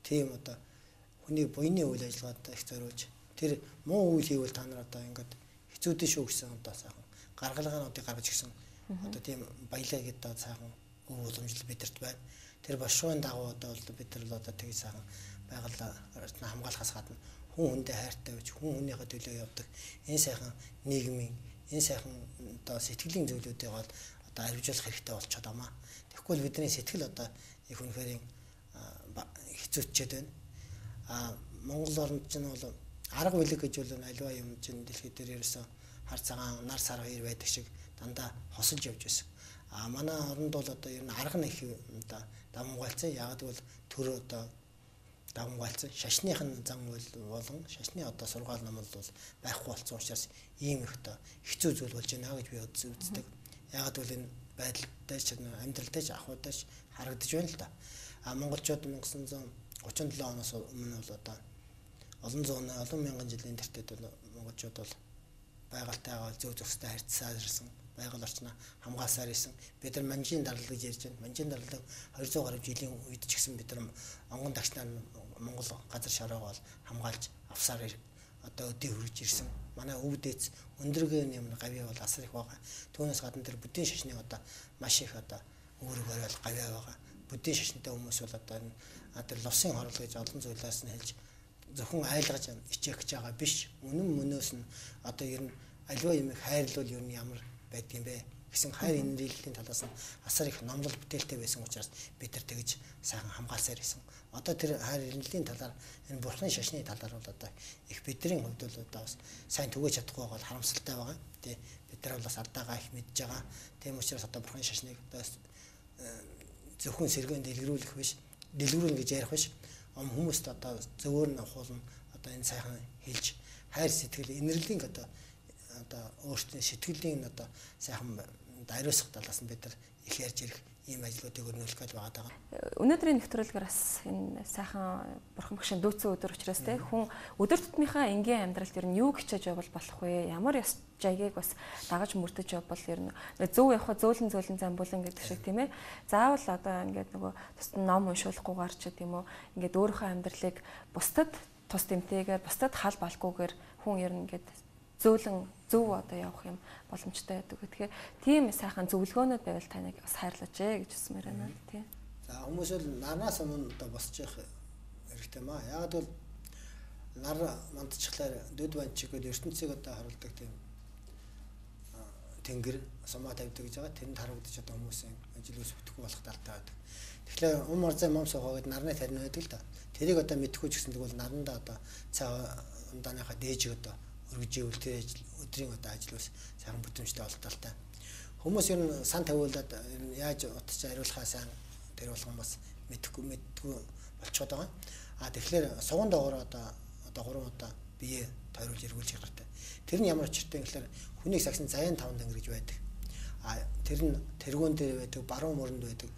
тийм одоо хүний буйны үйл ажиллагаатай их зориулж тэр муу үйл хийвэл та нар одоо ингээд хэцүүдэн шүү гэсэн одоо сайхан гаргалгаануудыг гаргаж гисэн одоо тийм баялаа гэдэг сайхан өв уламжлал бидэрт байна. Тэр бошгын дагуу одоо бид нар л одоо тэгж сайхан байгаль хамгаалахаас гадна хүн хүндээ хайртай байж хүн хүнийхээ төлөө явдаг энэ сайхан нийгмийн энэ сайхан одоо сэтгэлийн зүйлүүдийг бол одоо арвижуулах хэрэгтэй болчиход байна. Тэгэхгүй бол бидний сэтгэл одоо их үнэхээр хэцүүчээд байна. Монгол орнд ч нь бол арга билег гэж бол аливаа юм чинь дэлхий дээр ерөөсө хар цагаан нар сар хоёр байдаг шиг дандаа хосолж явж байсан. Манай оронд бол одоо ер нь арга нь их одоо давмгайлцсан. Яагаад гэвэл төр одоо давмгайлцсан. Шашныхын зан болон шашны одоо сургаал ном бол байхгүй болсон учраас ийм их одоо хэцүү зүйл болж байна гэж би үздэг. Яагаад гэвэл энэ байдалтай ч амьдралтай ч ахуйтай ч харагдаж байна л да. Монголчууд 1937 оноос өмнө бол одоо олон мянган жилийн тэртет бол монголчууд бол байгальтайгаа зөв зөвхөстэй харьцсаар ирсэн. Байгаль орчноо хамгаалсаар ирсэн. Бид нар манжийн дарлал гэж ярьж байна. Манжийн дарлал 200 гаруй жилийн үед ч гэсэн бид нар онгон дагчнаар Монгол газар шороогоо хамгаалж авсаар одоо өдий хөрж ирсэн. Манай өв дээц өндөргөө юм гавьяа бол асар их байгаа. Түүнээс гадна тэр бүдийн шашны одоо маш их одоо өөрөг орой гавьяа байгаа. Бүдийн шашинтай хүмүүс бол одоо тэр лусын хорол гэж олон зүйлээс нь хэлж зөвхөн айлгаж ичээх гэж байгаа биш. Мөнөөс нь одоо ер нь аливаа юм хайрлуул ер нь ямар байдаг юм бэ гэсэн хайр инэрлэлийн талаас нь асар их номлол бүтээлтэй байсан учраас бид нар тэгж сайхан хамгаалсаар исэн. Одоо тэр хайр инэрлэлийн талаар энэ бурхны шашны талаар бол одоо их бидний хувьд бол одоо бас сайн түгэж чадахгүй байгаа бол харамсалтай байгаа. Тэ бид нар бас ардаагаа их мэдж байгаа. Тийм учраас одоо бурхны шашныг одоо зөвхөн сэргэн дэлгэрүүлэх биш, дэлгэрүүлнэ гэж ярих биш. Хүмүүст одоо зөвөр нь хуулна одоо энэ сайхан хэлж хайр сэтгэл инэрлийн одоо өөртөө сэтгэлийн одоо сайхан ариусгах талаас нь бид нар их ярьж ирэх ийм ажлуудыг өрнүүлэх гэж байгаа. Өнөөдрийн нэвтрүүлгээр бас энэ сайхан бурхан багшийн дүүцэн өдөр учраас те хүн өдөр тутмынхаа энгийн амьдралд ер нь юу хичээж явбал болох вэ? Ямар ёс жаягийг бас дагаж мөрдөж явбал ер нь зөв явах зөөлөн замбуулан гэдэг шиг тийм ээ. Заавал одоо ингээд нөгөө тусад ном уншуулахгүйгээр ч тийм үү ингээд өөрийнхөө амьдралыг бусдад тус тэмтэйгээр бусдад хал балгүйгээр хүн ер нь ингээд зөөлөн зөв одоо явах юм боломжтой байдаг. Тэгэхээр тийм сайхан зөвлөгөөнүүд байвал таныг бас хайрлаж гэж хэлсмээр байна тийм. За хүмүүс бол нарнаас өмнө одоо босч явах хэрэгтэй маа. Яагаад бол нар мандчихлаар дөд банчигод ертөнцийг одоо харуулдаг тийм тэнгэр сумаа тавьдаг гэж байгаа. Тэнд харагдаж одоо хүмүүсийн ажил үс бүтэхгүй болох талтай байдаг. Тэгэхээр арзаа мом сохоо гэдэг нарны тарин байдаг л да. Тэрийг одоо мэдхгүй ч гэсэн тэгвэл наранда одоо цаа ундааныхаа дээж одоо өргөжөөл тэр ажил өдрийн одоо ажил ус сайхан бүтэмжтэй олдталтай. Хүмүүс ер нь сан тавиулаад яаж утас хариулахаа сайн тэр болгон бас мэдгүй болчиход байгаа. Тэгэхээр суган доогоор одоо 3 удаа бие тойруулж эргүүлж гартай. Тэр нь ямар учиртай гэхээр хүнийг сагсан заяан 5 тэнгэр гэж байдаг. Тэр нь тэргүүн дээр байдаг, баруун мөрөнд байдаг,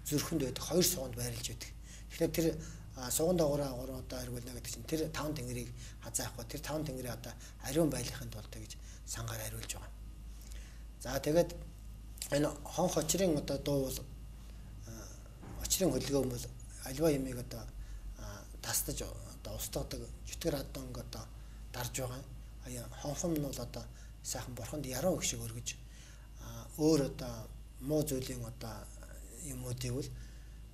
зүрхэнд байдаг, 2 суганд байрлаж байдаг. Тэгэхээр тэр суган доогоороо 3 удаа эргүүлнэ гэдэг чинь тэр 5 тэнгэрийг хазаахгүй тэр 5 тэнгэрийг одоо ариун байлгахын тулд гэж сангаар хариулж байгаа. За тэгээд энэ хон хочрын одоо дуу бол очрын хөдөлгөөн бол альва юмыг одоо тастаж одоо устгадаг жүтгэр адонг одоо дарж байгаа. Хонхон нь бол одоо сайхан бурханд яруу их шиг өргөж өөр одоо муу зүйлийн одоо юмуудыг бол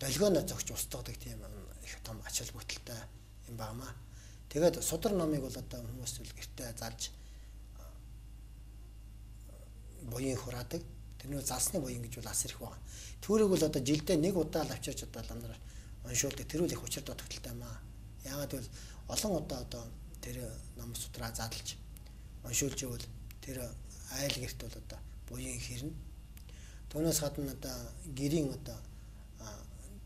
долгионо зогч устгадаг тийм их том ач холбогдолтой юм baamаа. Тэгээд судар номыг бол одоо хүмүүс л гэртээ залж буян хураадаг. Тэрнээ залсны буян гэж бол асар их байна. Түүрийг бол одоо жилдээ 1 удаа л авчирч одоо ламнаар уншуулдаг. Тэр үл их учир дутагдaltaй маа. Яагаад гэвэл олон удаа одоо тэр ном судраа задлж уншуулж ивэл тэр айл гэрт бол одоо буян хэрнэ. Түүнээс гадна одоо гэрийн одоо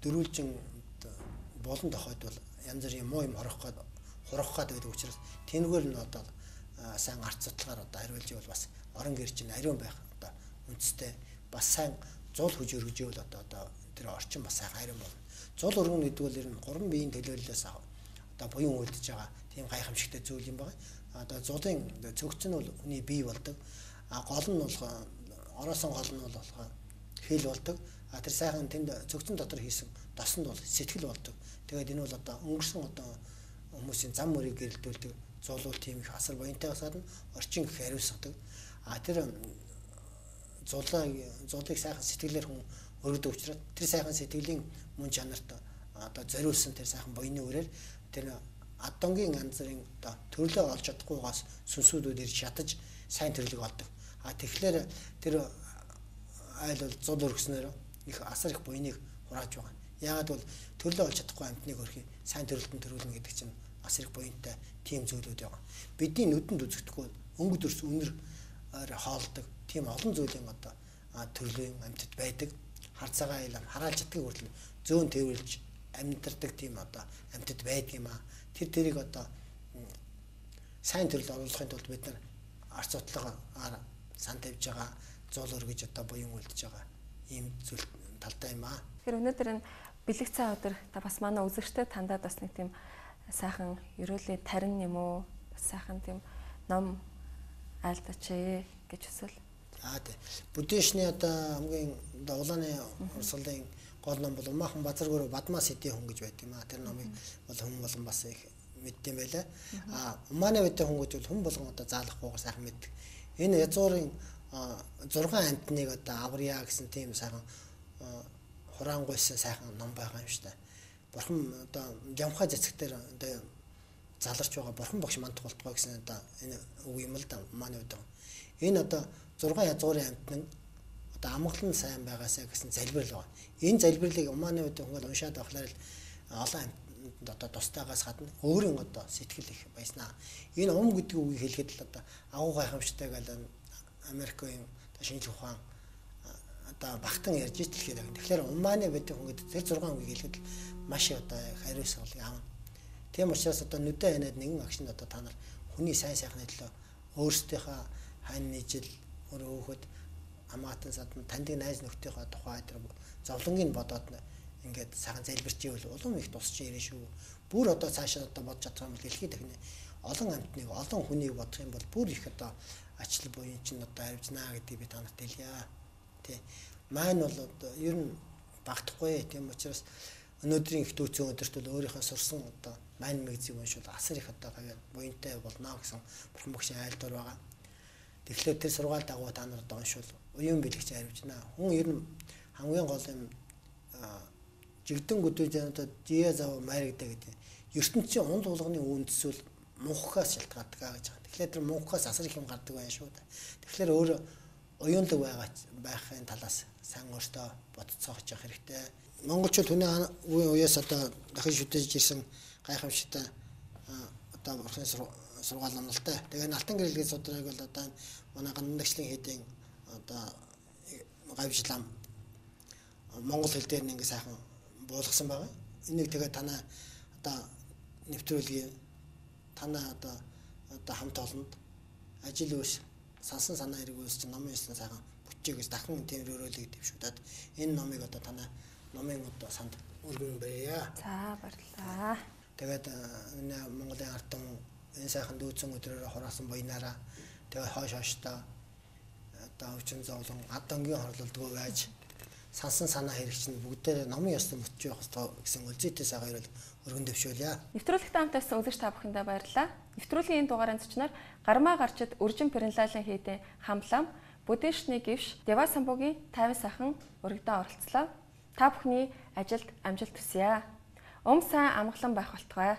дөрүүлжин болон тохойд бол янз бүрийн муу юм хурах гэдэг учраас тэнгээр нь одоо сайн арт судалгаар одоо хариулж ивэл бас орон гэр чинь ариун байх одоо үндэстэй бас сайн зул хөж өргөжөөл одоо тэр орчин бас сайн ариун болно. Зул өргөн гэдэг бол ер нь 3 биеийн төлөөллөөс одоо буян үлдэж байгаа тийм гайхамшигтай зүйл юм байна. Одоо зулын цөгц нь бол хүний бие болдог. Гол нь бол ороосон гол нь бол хэл болдог. Тэр сайхан тэнд цөгцөн дотор хийсэн досонд бол сэтгэл болдог. Тэгээд энэ бол одоо өнгөрсөн одоо хүмүүсийн зам мөрийг гэрэлтүүлдэг. Зулуул тийм их асар буянтайгаас гадна орчин их хариуцдаг. Тэр зулыг сайхан сэтгэлээр хүн өргөдөг учраас тэр сайхан сэтгэлийн мөн чанарт одоо зориулсан тэр сайхан буйны үрээр тэр адонгийн янз бүрийн одоо төрлөө олж чадахгүйгаас сүнсүүдүүд ирж шатаж сайн төрлөг олдог. Тэгэхээр тэр айл бол зул өргснөөр их асар их буйныг хурааж байгаа. Яагаад бол төрлөө олж чадахгүй амьтныг өрхий сайн төрөлтөнд төрүүлнэ гэдэг чинь асар их буянтай тийм зүйлүүд байгаа. Бидний нүдэнд үзэгдэхгүй өнгө дөрс үнэр хоолдог тийм олон зүйлийн одоо төрлийн амьтад байдаг. Хар цагаан айл хараалж чаддаг хүртэл зөөн тэрвэрлж амьдардаг тийм одоо амьтад байдаг юм аа. Тэрийг одоо сайн төрөл оруулахын тулд бид нар арц судлаагаар сан тавьж байгаа, зуул өргөж одоо буян үлдэж байгаа ийм зүйл талтай юм аа. Тэгэхээр өнөөдөр энэ бэлэг цай өдөр та бас манай үзэгчтэй тандаад бас нэг тийм сайхан ерөөлийн тарин юм уу? Бас сайхан тийм ном айлтач гэж хүсвэл. Тий. Буддийн шний одоо хамгийн улааны урсгалын гол ном бол Умаахан Базаргөр Бадмаас хэдийн хүн гэж байдаг юм аа. Тэр номыг бол хүн болгон бас их мэддэм байлаа. Умааны үедээ хүн гэж бол хүн болгон одоо заалахгүйгээр сайхан мэддэг. Энэ язуурын 6 амтныг одоо аврья гэсэн тийм сайхан хураангуйсан сайхан ном байгаа юм шүү дээ. Бурхан одоо ямхаа цэцгтэр одоо заларч байгаа бурхан багш манд болтгоо гэсэн одоо энэ үг юм л да Умааны үед. Энэ одоо 6 язуурын амтнын одоо амгалан сайн байгаасаа гэсэн залбирал байгаа. Энэ залбирлыг Умааны үед хүмүүс уншаад байхлаар олон амтнд одоо тустайгаас гадна өөрийн одоо сэтгэл их баяснаа. Энэ гэдэг үгийг хэлэхэд л одоо агуу гайхамшигтай гал Америкийн шинжлэх ухаан одоо багтан ярьж итэл хэрэг. Тэгэхээр Умааны бид хүн гэдэг тэр 6 үгийг хэлэхэд маш одоо хариуцлага аавна. Тийм учраас одоо нүдэ ханаад нэгэн агшинд одоо та нар хүний сайн сайхны төлөө өөрсдийнхөө хань нийжил өөрөө амаатан садан таньдаг найз нөхдийнхөө тухай тэр зовлонгийг бодоод ингээд сайхан залбирч ивэл улам их тусч ирэн шүү. Бүр одоо цаашаа одоо бодож чадах юм бол дэлхийд дахны олон амтныг олон хүнийг бодох юм бол бүр их одоо ачлал буян чинь одоо авижнаа гэдгийг би танарт хэлье. Тэ. Маань бол одоо ер нь багтахгүй тийм учраас өнөөдрийн их дүүцэн өдөрт бол өөрийнхөө сурсан одоо маань мэгзийг уншвал асар их одоо буянтай болно гэсэн бурхан багшийн айлдвар байгаа. Тэгэхээр тэр сургаал дагуу та нар одоо уншвал уян бэлэгч хариуцна. Хүн ер нь хамгийн гол юм жигдэн гүдэж одоо жия зав майрагдаг гэдэг. ертөнцийн унд булганы үндэс бол мунхаас шалтгаалдаг гэж байна. Тэгэхээр тэр мунхаас асар их юм гардаг байх шүү дээ. Тэгэхээр өөр уянлаг байхын талаас сайн өөртөө бодцоохож явах хэрэгтэй. Монголчууд хүний үеийн уяас одоо дахин шүтэж ирсэн гайхамшигтай одоо бурхны сургаал номлолтой. Тэгээ алтан гэрэлгийн судраг бол одоо манай ганданагчлын хэдийн одоо гавьжлам монгол хэл дээр нэг сайхан буулгасан байгаа. Энийг тэгээ танаа одоо нэвтрүүлгийн танаа одоо хамт олонд ажил үйлс сансан санаа хэрэг үйлс чинь номын ёсны сайхан бүтчихээс дахин тэмрөөрөөлөг дэвшүүлээд энэ номыг одоо танаа номын одоо санд өргөн байя. За баярлалаа. Тэгээд Монголын ард түмэн энэ сайхан дүүцэн өдрөөр хураасан буянаараа тэгээд хойшооштой одоо өвчин зовлон ад өнгийн хорлолдгоо байж сансан санаа хэрэгч нь бүгдээр номын ёсны бүтчих явах гэсэн үлзийтэй сайгаар өргөн дэвшүүлье. Нэвтрүүлэгт хамтаасан үзэгч та бүхэндээ баярлалаа. Нэвтрүүлгийн энэ дугаарын зочноор Гармаа гарчид өржин перенлалын хийдэ хамлам Буддишны гівш Дева самбугийн 50 сайхан өргөдөө оролцлоо. Та бүхний ажилд амжилт хүсье. Сайн амгалан байх болтугай.